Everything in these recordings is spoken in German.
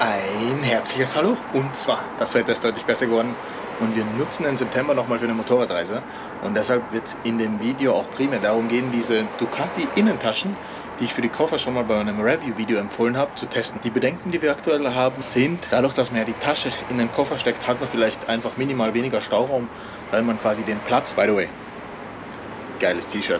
Ein herzliches Hallo. Und zwar, das Wetter ist deutlich besser geworden und wir nutzen den September nochmal für eine Motorradreise. Und deshalb wird es in dem Video auch primär darum gehen, diese Ducati Innentaschen, die ich für die Koffer schon mal bei einem Review-Video empfohlen habe, zu testen. Die Bedenken, die wir aktuell haben, sind, dadurch, dass man ja die Tasche in den Koffer steckt, hat man vielleicht einfach minimal weniger Stauraum, weil man quasi den Platz, by the way, geiles T-Shirt,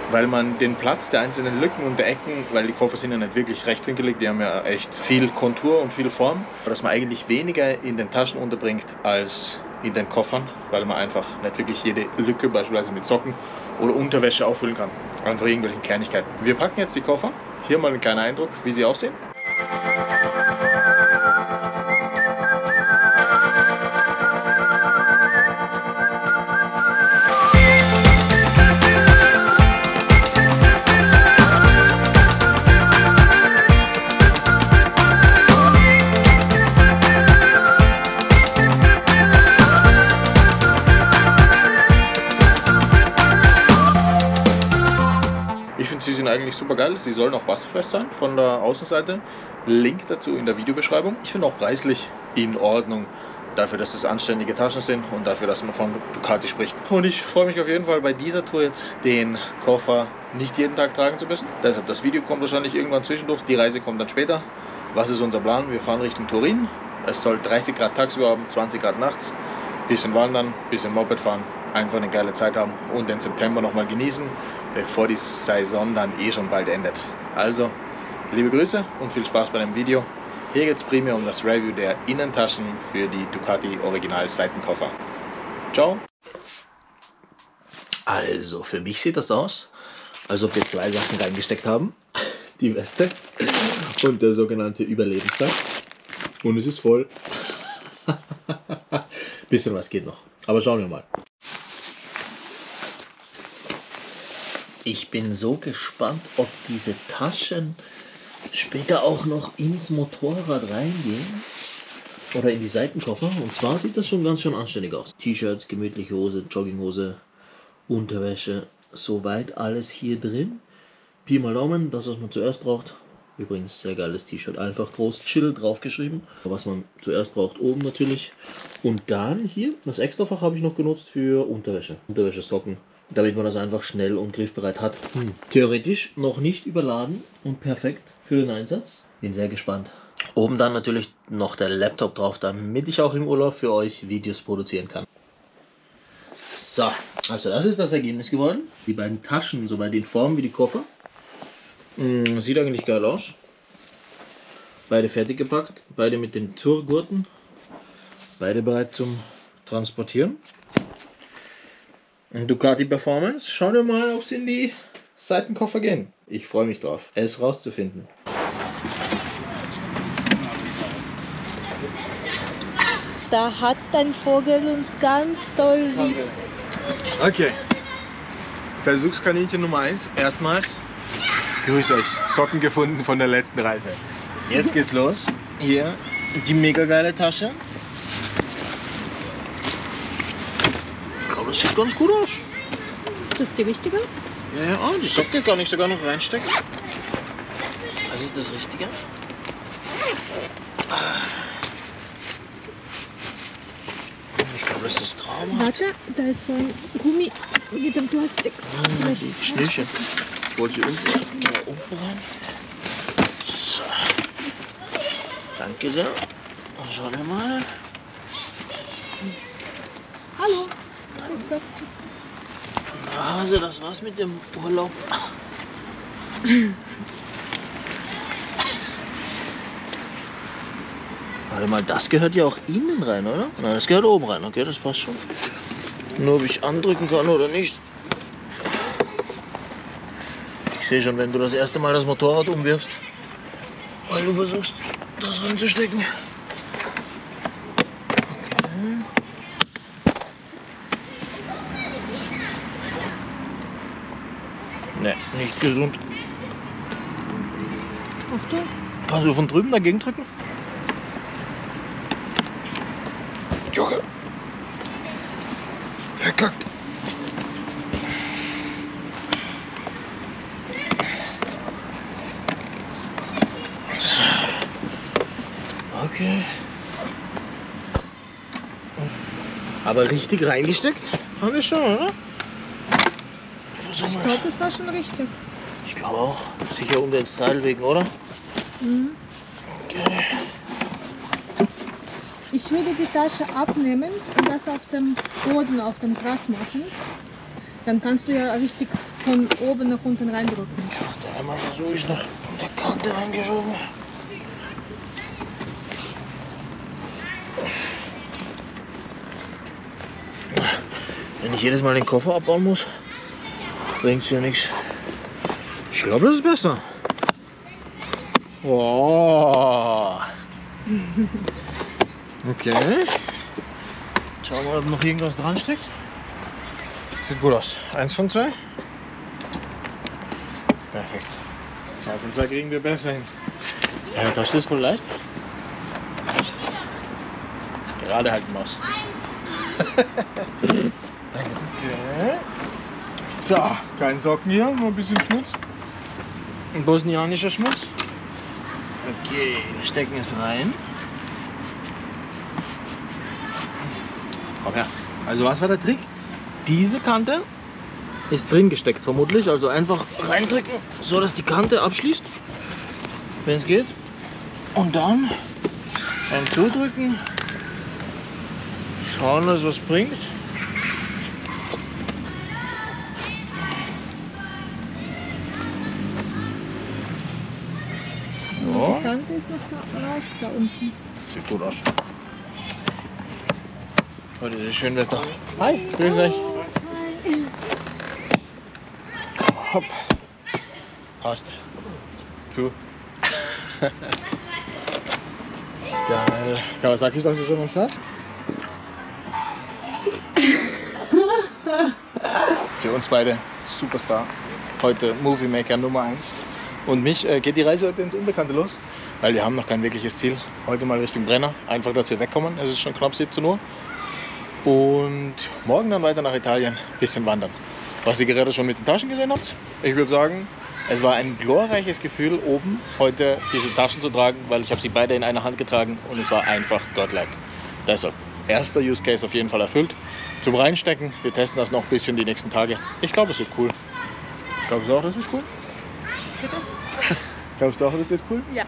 weil man den Platz der einzelnen Lücken und der Ecken, weil die Koffer sind ja nicht wirklich rechtwinkelig, die haben ja echt viel Kontur und viel Form, dass man eigentlich weniger in den Taschen unterbringt als in den Koffern, weil man einfach nicht wirklich jede Lücke beispielsweise mit Socken oder Unterwäsche auffüllen kann. Einfach irgendwelchen Kleinigkeiten. Wir packen jetzt die Koffer. Hier mal ein kleiner Eindruck, wie sie aussehen. Sie sind eigentlich super geil, sie sollen auch wasserfest sein von der Außenseite. Link dazu in der Videobeschreibung. Ich finde auch preislich in Ordnung, dafür, dass es anständige Taschen sind und dafür, dass man von Ducati spricht. Und ich freue mich auf jeden Fall bei dieser Tour jetzt, den Koffer nicht jeden Tag tragen zu müssen. Deshalb, das Video kommt wahrscheinlich irgendwann zwischendurch, die Reise kommt dann später. Was ist unser Plan? Wir fahren Richtung Turin. Es soll 30 Grad tagsüber haben, 20 Grad nachts. Bisschen wandern, bisschen Moped fahren. Einfach eine geile Zeit haben und den September nochmal genießen, bevor die Saison dann schon bald endet. Also, liebe Grüße und viel Spaß bei dem Video. Hier geht es primär um das Review der Innentaschen für die Ducati Original Seitenkoffer. Ciao! Also, für mich sieht das aus, als ob wir zwei Sachen reingesteckt haben. Die Weste und der sogenannte Überlebenssack. Und es ist voll. Bisschen was geht noch. Aber schauen wir mal. Ich bin so gespannt, ob diese Taschen später auch noch ins Motorrad reingehen oder in die Seitenkoffer. Und zwar sieht das schon ganz schön anständig aus. T-Shirts, gemütliche Hose, Jogginghose, Unterwäsche, soweit alles hier drin. Pi mal Daumen, das was man zuerst braucht. Übrigens sehr geiles T-Shirt, einfach groß Chill draufgeschrieben. Was man zuerst braucht, oben natürlich. Und dann hier, das Extrafach habe ich noch genutzt für Unterwäsche. Unterwäschesocken, damit man das einfach schnell und griffbereit hat. Theoretisch noch nicht überladen und perfekt für den Einsatz. Bin sehr gespannt. Oben dann natürlich noch der Laptop drauf, damit ich auch im Urlaub für euch Videos produzieren kann. So, also das ist das Ergebnis geworden. Die beiden Taschen, so bei den Formen wie die Koffer. Sieht eigentlich geil aus. Beide fertig gepackt, beide mit den Zurgurten. Beide bereit zum Transportieren. Ducati Performance. Schauen wir mal, ob sie in die Seitenkoffer gehen. Ich freue mich drauf, es rauszufinden. Da hat dein Vogel uns ganz toll lieb. Okay. Versuchskaninchen Nummer 1. Erstmals. Grüß euch. Socken gefunden von der letzten Reise. Jetzt geht's los. Hier die mega geile Tasche. Ich glaube, das sieht ganz gut aus. Das ist die richtige? Ja, oh, die Socken kann ich sogar noch reinstecken. Was ist das Richtige? Ich glaube, das ist traumhaft. Warte, da ist so ein Gummi mit dem Plastik. Die Schnürchen. Ich wollte sie unten, genau, unten rein. So. Danke sehr. Und schauen wir mal. Hallo. Grüß Gott. Also das war's mit dem Urlaub. Warte mal, das gehört ja auch innen rein, oder? Nein, das gehört oben rein, okay, das passt schon. Nur ob ich andrücken kann oder nicht. Ich sehe schon, wenn du das erste Mal das Motorrad umwirfst, weil du versuchst, das reinzustecken. Okay. Ne, nicht gesund. Achtung. Kannst du von drüben dagegen drücken? Junge. Verkackt. Okay. Aber richtig reingesteckt haben wir schon, oder? Ich glaube, das war schon richtig. Ich glaube auch. Sicher um den Style wegen, oder? Mhm. Okay. Ich würde die Tasche abnehmen und das auf dem Boden, auf dem Gras machen. Dann kannst du ja richtig von oben nach unten reindrücken. Ja, einmal versuche ich noch an der Kante reingeschoben. Wenn ich jedes Mal den Koffer abbauen muss, bringt es ja nichts. Ich glaube, das ist besser. Wow. Okay. Schauen wir mal, ob noch irgendwas dran steckt. Sieht gut aus. 1 von 2. Perfekt. 2 von 2 kriegen wir besser hin. Ja, das ist voll leicht. Gerade halten muss. Okay. So, kein Socken hier, nur ein bisschen Schmutz. Ein bosnianischer Schmutz. Okay, wir stecken es rein. Komm her. Also was war der Trick? Diese Kante ist drin gesteckt vermutlich. Also einfach reindrücken, so dass die Kante abschließt, wenn es geht. Und dann beim Zudrücken schauen, dass es was bringt. Die Kante ist noch da raus, da unten. Sieht gut aus. Heute ist es schön Wetter. Hi, grüß euch. Hopp. Passt. Zu. Geil. Kawasaki, sagst du schon am Start? Für uns beide Superstar. Heute Movie Maker Nummer 1. Und mich geht die Reise heute ins Unbekannte los, weil wir haben noch kein wirkliches Ziel. Heute mal Richtung Brenner. Einfach, dass wir wegkommen. Es ist schon knapp 17 Uhr. Und morgen dann weiter nach Italien. Bisschen wandern. Was ihr gerade schon mit den Taschen gesehen habt, ich würde sagen, es war ein glorreiches Gefühl, oben heute diese Taschen zu tragen, weil ich habe sie beide in einer Hand getragen und es war einfach godlike. Deshalb, erster Use Case auf jeden Fall erfüllt. Zum Reinstecken, wir testen das noch ein bisschen die nächsten Tage. Ich glaube, es wird cool. Glaubst du auch, das wird cool? Bitte? Glaubst du auch, das wird cool? Ja.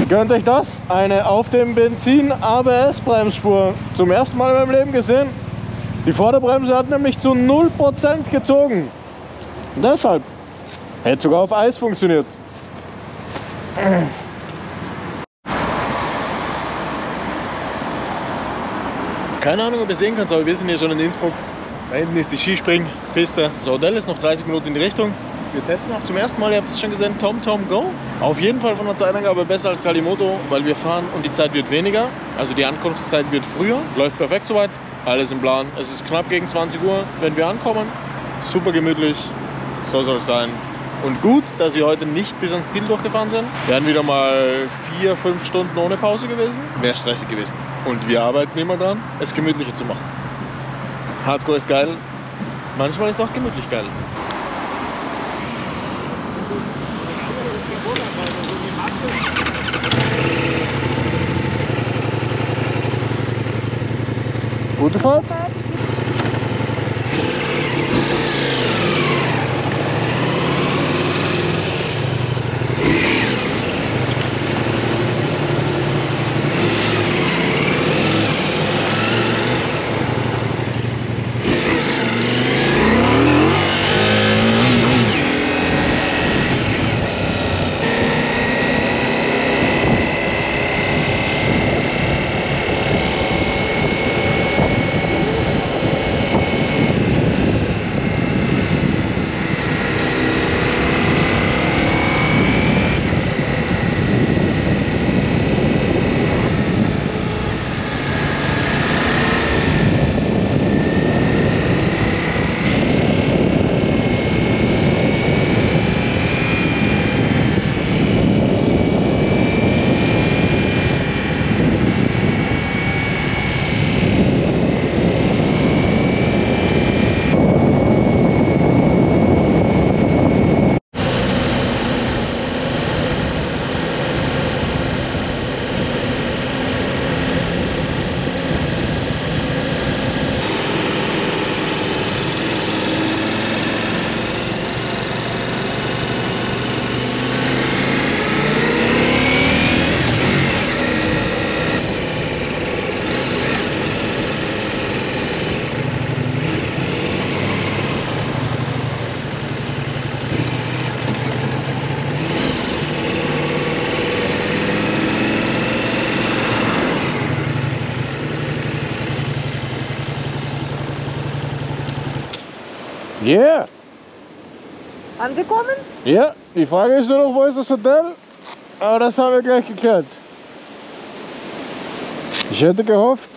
Gönnt euch das? Eine auf dem Benzin ABS-Bremsspur. Zum ersten Mal in meinem Leben gesehen. Die Vorderbremse hat nämlich zu 0% gezogen. Deshalb hätte sogar auf Eis funktioniert. Keine Ahnung, ob ihr sehen könnt, aber wir sind hier schon in Innsbruck. Da hinten ist die Skispringpiste. Unser Hotel ist noch 30 Minuten in die Richtung. Wir testen auch zum ersten Mal, ihr habt es schon gesehen, TomTom Go. Auf jeden Fall von der Zeitangabe besser als Kalimoto, weil wir fahren und die Zeit wird weniger. Also die Ankunftszeit wird früher. Läuft perfekt soweit. Alles im Plan. Es ist knapp gegen 20 Uhr, wenn wir ankommen. Super gemütlich. So soll es sein. Und gut, dass wir heute nicht bis ans Ziel durchgefahren sind. Wir wären wieder mal 4-5 Stunden ohne Pause gewesen. Wäre stressig gewesen. Und wir arbeiten immer dran, es gemütlicher zu machen. Hardcore ist geil. Manchmal ist auch gemütlich geil. Gute Fahrt. Yeah! Angekommen? Ja, die Frage ist nur noch, wo ist das Hotel? Aber das haben wir gleich geklärt. Ich hätte gehofft,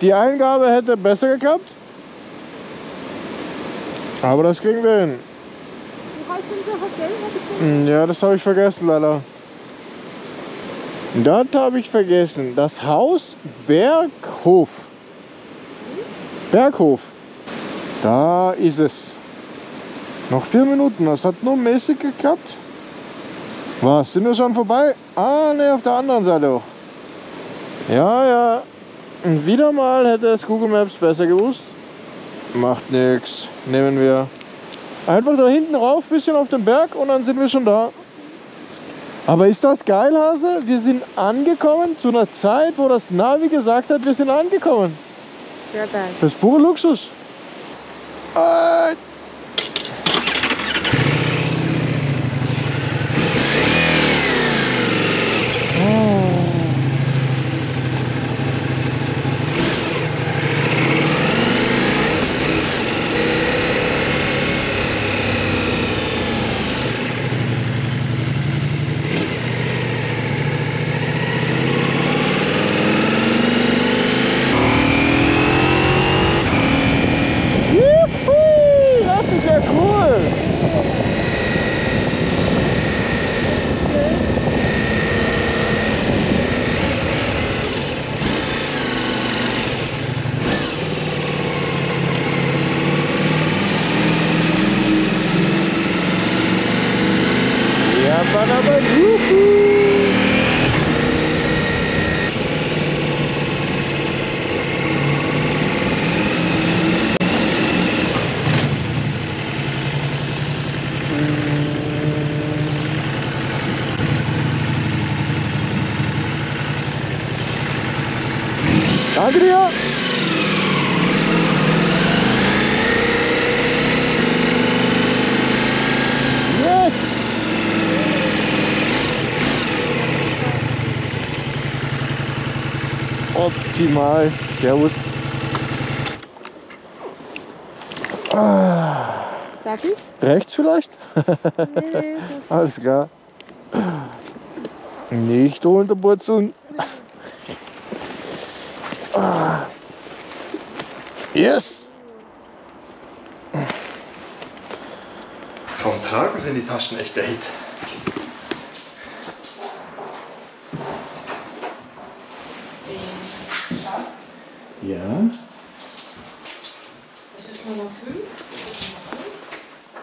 die Eingabe hätte besser geklappt. Aber das kriegen wir hin. Wie heißt unser Hotel? Ja, das habe ich vergessen leider. Das habe ich vergessen. Das Haus Berghof. Berghof. Da ist es. Noch 4 Minuten. Das hat nur mäßig geklappt. Was? Sind wir schon vorbei? Ah, ne, auf der anderen Seite auch. Ja, ja. Und wieder mal hätte es Google Maps besser gewusst. Macht nix. Nehmen wir. Einfach da hinten rauf, bisschen auf den Berg und dann sind wir schon da. Aber ist das geil, Hase? Wir sind angekommen zu einer Zeit, wo das Navi gesagt hat, wir sind angekommen. Sehr geil. Das ist pure Luxus. Das ist ja cool. Ja, aber juhu. Danke dir! Yes! Optimal. Servus. Darf ich? Rechts vielleicht? Nee, das Alles klar. Nicht runterpurzeln. Yes! Vom Tragen sind die Taschen echt der Hit. Schatz, Ja. das ist Nummer 5.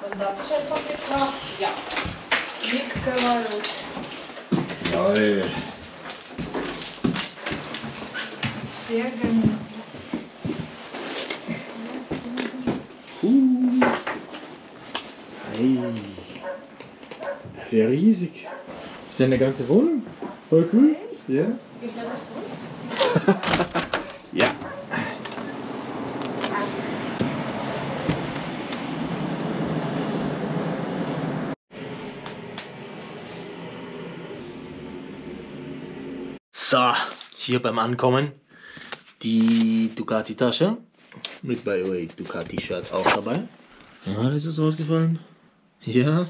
Dann darf ich einfach mit nach. Ja. Mitgewollt. Jawohl. Sehr gemütlich. Hey. Das ist ja riesig. Das ist ja eine ganze Wohnung. Voll cool. Ja. Gehört das raus? Ja. So, hier beim Ankommen die Ducati-Tasche. Mit, by the way, Ducati-Shirt auch dabei. Ja, das ist rausgefallen. Ja,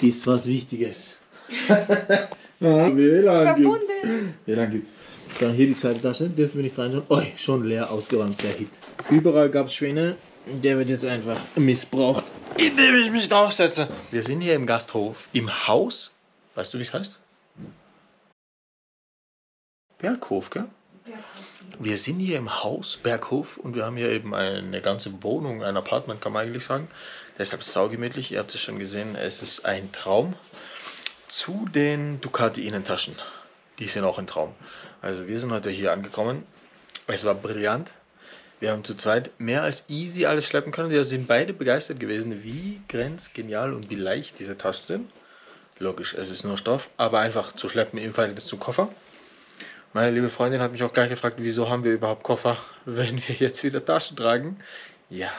ist was Wichtiges. WLAN gibt's. Verbunden. WLAN gibt's. Dann hier die zweite Tasche, dürfen wir nicht reinschauen. Oh, schon leer ausgeräumt, der Hit. Überall gab es Schwäne. Der wird jetzt einfach missbraucht, indem ich mich draufsetze. Wir sind hier im Gasthof, im Haus. Weißt du, wie es heißt? Berghof, gell? Wir sind hier im Haus Berghof und wir haben hier eben eine ganze Wohnung, ein Apartment, kann man eigentlich sagen. Deshalb saugemütlich, ihr habt es schon gesehen, es ist ein Traum. Zu den Ducati Innentaschen, die sind auch ein Traum. Also wir sind heute hier angekommen, es war brillant. Wir haben zu zweit mehr als easy alles schleppen können. Wir sind beide begeistert gewesen, wie grenzgenial und wie leicht diese Taschen sind. Logisch, es ist nur Stoff, aber einfach zu schleppen im Verhältnis zum Koffer. Meine liebe Freundin hat mich auch gleich gefragt, wieso haben wir überhaupt Koffer, wenn wir jetzt wieder Taschen tragen. Ja,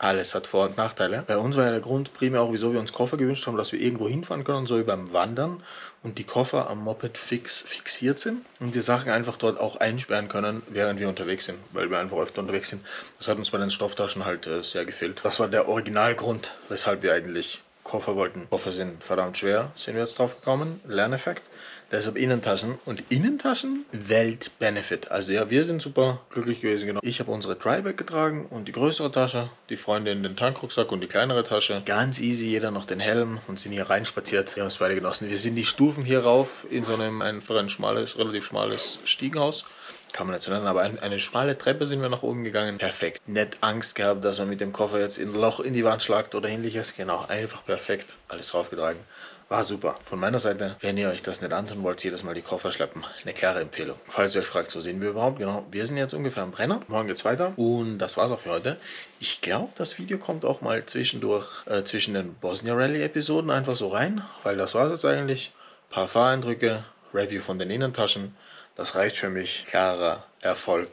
alles hat Vor- und Nachteile. Bei uns war ja der Grund primär auch, wieso wir uns Koffer gewünscht haben, dass wir irgendwo hinfahren können, so wie beim Wandern und die Koffer am Moped fixiert sind und wir Sachen einfach dort auch einsperren können, während wir unterwegs sind, weil wir einfach öfter unterwegs sind. Das hat uns bei den Stofftaschen halt sehr gefehlt. Das war der Originalgrund, weshalb wir eigentlich Koffer wollten. Koffer sind verdammt schwer, sind wir jetzt drauf gekommen. Lerneffekt. Deshalb Innentaschen. Und Innentaschen, Weltbenefit. Also ja, wir sind super glücklich gewesen. Genau. Ich habe unsere Dryback getragen und die größere Tasche, die Freundin den Tankrucksack und die kleinere Tasche. Ganz easy, jeder noch den Helm und sind hier reinspaziert. Wir haben es beide genossen. Wir sind die Stufen hier rauf in so einem einfach ein schmales, relativ schmales Stiegenhaus. Kann man nicht so nennen, aber eine schmale Treppe sind wir nach oben gegangen. Perfekt. Nicht Angst gehabt, dass man mit dem Koffer jetzt ein Loch in die Wand schlagt oder ähnliches. Genau, einfach perfekt. Alles draufgetragen. War super. Von meiner Seite, wenn ihr euch das nicht antun wollt, jedes Mal die Koffer schleppen, eine klare Empfehlung. Falls ihr euch fragt, wo sind wir überhaupt? Genau, wir sind jetzt ungefähr am Brenner. Morgen geht's weiter. Und das war's auch für heute. Ich glaube, das Video kommt auch mal zwischendurch, zwischen den Bosnia Rally Episoden einfach so rein. Weil das war's jetzt eigentlich. Ein paar Fahreindrücke, Review von den Innentaschen. Das reicht für mich. Klarer Erfolg,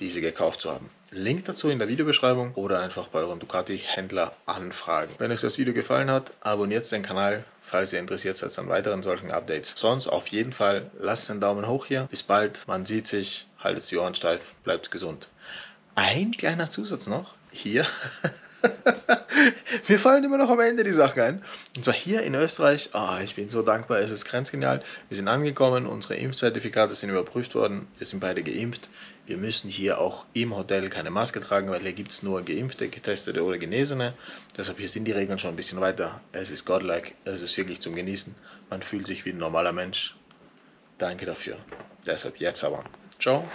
diese gekauft zu haben. Link dazu in der Videobeschreibung oder einfach bei eurem Ducati-Händler anfragen. Wenn euch das Video gefallen hat, abonniert den Kanal, falls ihr interessiert seid an weiteren solchen Updates. Sonst auf jeden Fall lasst einen Daumen hoch hier. Bis bald, man sieht sich, haltet die Ohren steif, bleibt gesund. Ein kleiner Zusatz noch, hier. Mir fallen immer noch am Ende die Sachen ein. Und zwar hier in Österreich, ich bin so dankbar, es ist grenzgenial. Wir sind angekommen, unsere Impfzertifikate sind überprüft worden, wir sind beide geimpft. Wir müssen hier auch im Hotel keine Maske tragen, weil hier gibt es nur Geimpfte, Getestete oder Genesene. Deshalb hier sind die Regeln schon ein bisschen weiter. Es ist godlike, es ist wirklich zum Genießen. Man fühlt sich wie ein normaler Mensch. Danke dafür. Deshalb jetzt aber. Ciao.